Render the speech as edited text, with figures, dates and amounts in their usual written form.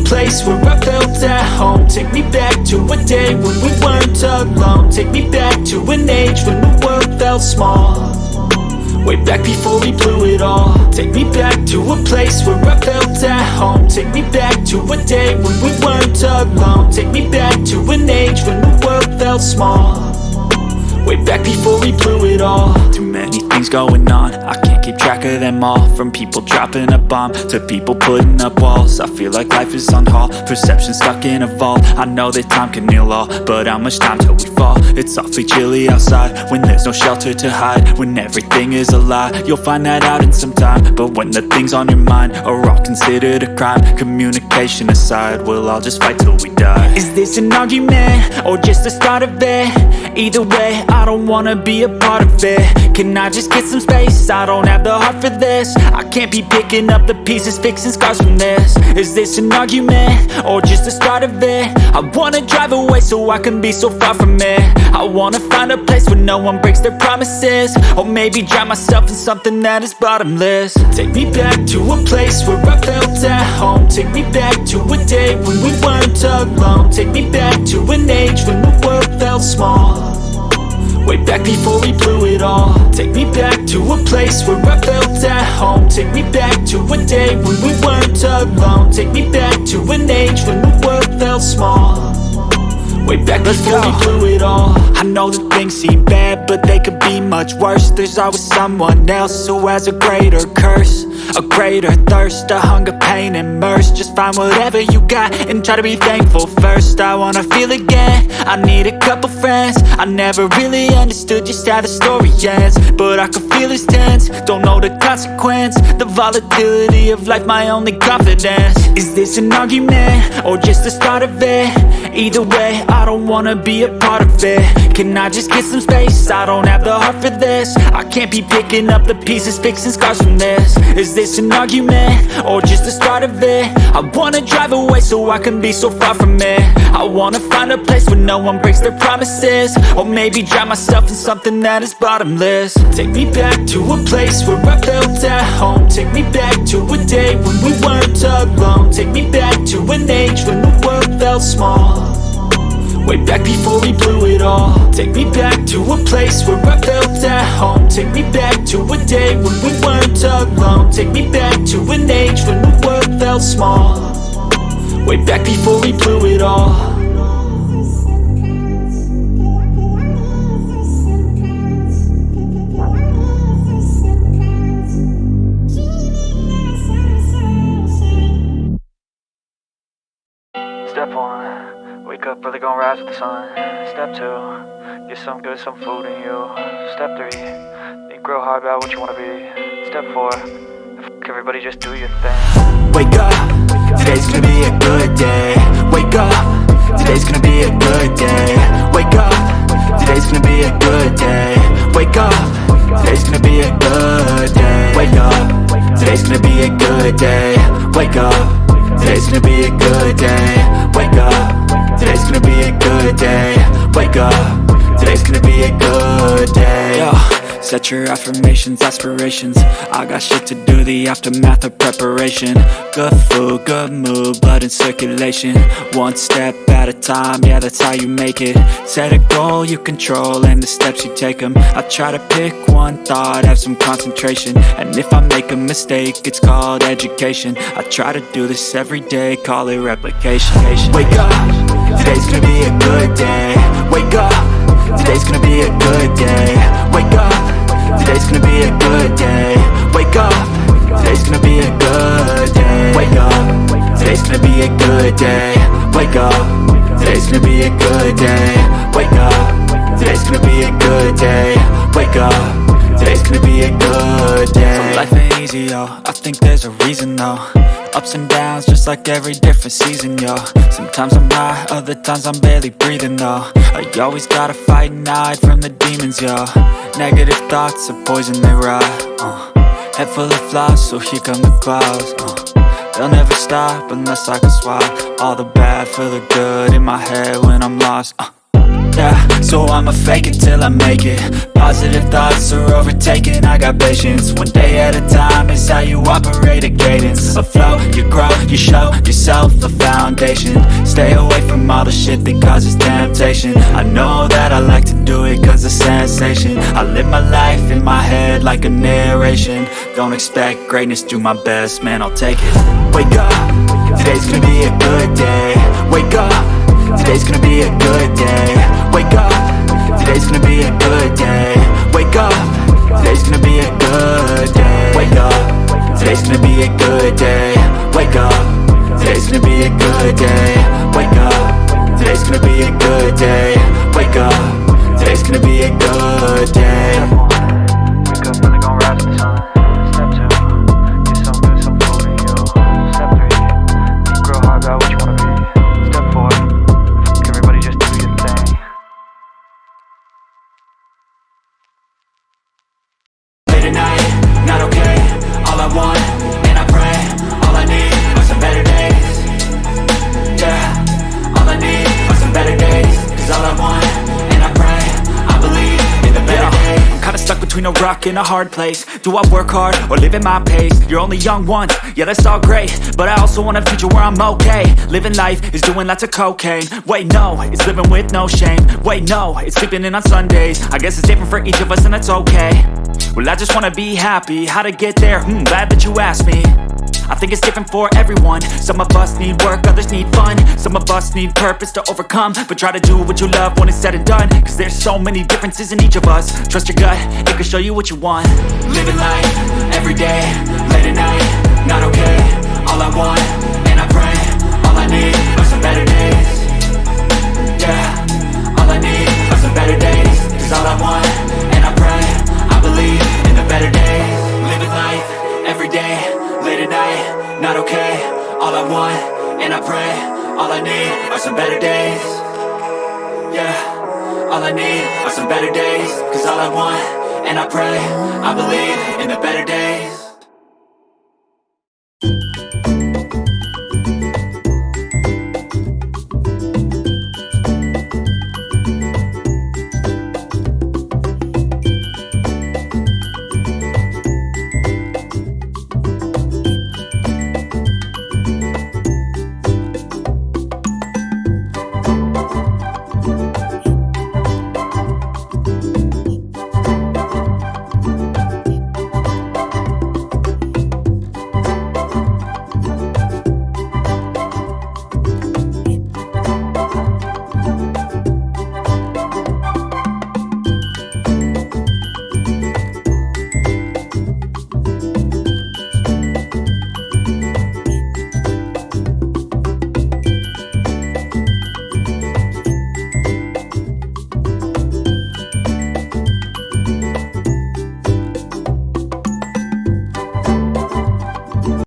place where I felt at home. Take me back to a day when we weren't alone. Take me back to an age when the world felt small, way back before we blew it all. Take me back to a place where I felt at home. Take me back to a day when we weren't alone. Take me back to an age when the world felt small, way back before we blew it all. Too many things going on, I can't keep track of them all. From people dropping a bomb to people putting up walls. I feel like life is on hold, perception stuck in a vault. I know that time can heal all, but how much time till we fall? It's awfully chilly outside when there's no shelter to hide. When everything is a lie, you'll find that out in some time. But when the things on your mind are all considered a crime, communication aside, we'll all just fight till we die. Is this an argument or just the start of it? Either way, I don't wanna be a part of it. Can I just get some space? I don't have the heart for this. I can't be picking up the pieces, fixing scars from this. Is this an argument or just the start of it? I wanna drive away so I can be so far from it. I wanna find a place where no one breaks their promises, or maybe drown myself in something that is bottomless. Take me back to a place where I felt at home. Take me back to a day when we weren't alone. Take me back to an age when the world felt small, way back before we blew it all. Take me back to a place where I felt at home. Take me back to a day when we weren't alone. Take me back to an age when the world felt small, way back before we blew it all. I know that things seem bad, but they could be much worse. There's always someone else who has a greater curse, a greater thirst, a hunger, pain, and mercy. Just find whatever you got and try to be thankful first. I wanna feel again, I need a couple friends. I never really understood just how the story ends, but I can feel it's tense, don't know the consequence. The volatility of life, my only confidence. Is this an argument or just the start of it? Either way, I don't wanna be a part of it. Can I just get some space? I don't have the heart for this. I can't be picking up the pieces, fixing scars from this. Is this an argument or just the start of it? I wanna drive away so I can be so far from it. I wanna find a place where no one breaks their promises, or maybe drown myself in something that is bottomless. Take me back to a place where I felt at home. Take me back to a day when we weren't alone. Take me back to an age when the world felt small, way back before we blew it all. Take me back to a place where I felt at home. Take me back to a day when we weren't alone. Take me back to an age when the world felt small, way back before we blew it all. Step 1, wake up early, gonna rise with the sun. Step 2, get some good, some food in you. Step 3, think real hard about what you wanna be. Step 4, fuck everybody, just do your thing. Wake up, today's gonna be a good day. Wake up, today's gonna be a good day. Wake up, today's gonna be a good day. Wake up, today's gonna be a good day. Wake up, today's gonna be a good day. Wake up, today's gonna be a good day. Wake up, today's gonna be a good day. Wake up, today's gonna be a good day. Yo, set your affirmations, aspirations. I got shit to do, the aftermath of preparation. Good food, good mood, blood in circulation. One step at a time, yeah, that's how you make it. Set a goal you control and the steps you take them. I try to pick one thought, have some concentration, and if I make a mistake, it's called education. I try to do this every day, call it replication. Wake up, today's gonna be a good day. Wake up, today's gonna be a good day. Wake up, today's gonna be a good day. Wake up, today's gonna be a good day. Wake up, today's gonna be a good day. Wake up, today's gonna be a good day. Wake up, today's gonna be a good day. Wake up, today's gonna be a good day. So life ain't easy, yo, I think there's a reason though. Ups and downs, just like every different season, yo. Sometimes I'm high, other times I'm barely breathing, though. I always gotta fight and hide from the demons, yo. Negative thoughts are poison, they rot. Head full of flies, so here come the clouds. They'll never stop unless I can swap all the bad for the good in my head when I'm lost. Yeah, so I'ma fake it till I make it. Positive thoughts are overtaken, I got patience. One day at a time is how you operate a cadence. A flow, you grow, you show yourself a foundation. Stay away from all the shit that causes temptation. I know that I like to do it cause it's sensation. I live my life in my head like a narration. Don't expect greatness, do my best, man, I'll take it. Wake up, today's gonna be a good day. Wake up, today's gonna be a good day. Wake up, today's gonna be a good day. Wake up, today's gonna be a good day. Wake up, today's gonna be a good day. Wake up, today's gonna be a good day. Wake up, today's gonna be a good day. Wake up, today's gonna be a good day. Wake up, really gon' rise with the sun. Step 2, get some good, some food in you. Step 3, think real hard about what you wanna be. Step 4, everybody just do your thing. Late at night, not okay. All I want, and I pray, all I need are some better days. Yeah, all I need are some better days. Cause all I want, and I pray, I believe in the better days. I'm kinda stuck between a rock and a hard place. Do I work hard or live at my pace? You're only young once, yeah that's all great, but I also want a future where I'm okay. Living life is doing lots of cocaine. Wait no, it's living with no shame. Wait no, it's sleeping in on Sundays. I guess it's different for each of us and that's okay. Well I just wanna be happy, how to get there? Glad that you asked me. I think it's different for everyone. Some of us need work, others need fun. Some of us need purpose to overcome. But try to do what you love when it's said and done. Cause there's so many differences in each of us. Trust your gut, it can show you what you want. Living life, every day, late at night, not okay. All I want, and I pray, all I need are some better days. Yeah, all I need are some better days. Cause all I want, and I pray, I believe in the better days. Living life, every day, late at night, not okay. All I want, and I pray, all I need are some better days. Yeah, all I need are some better days. Cause all I want, and I pray, I believe in the better days.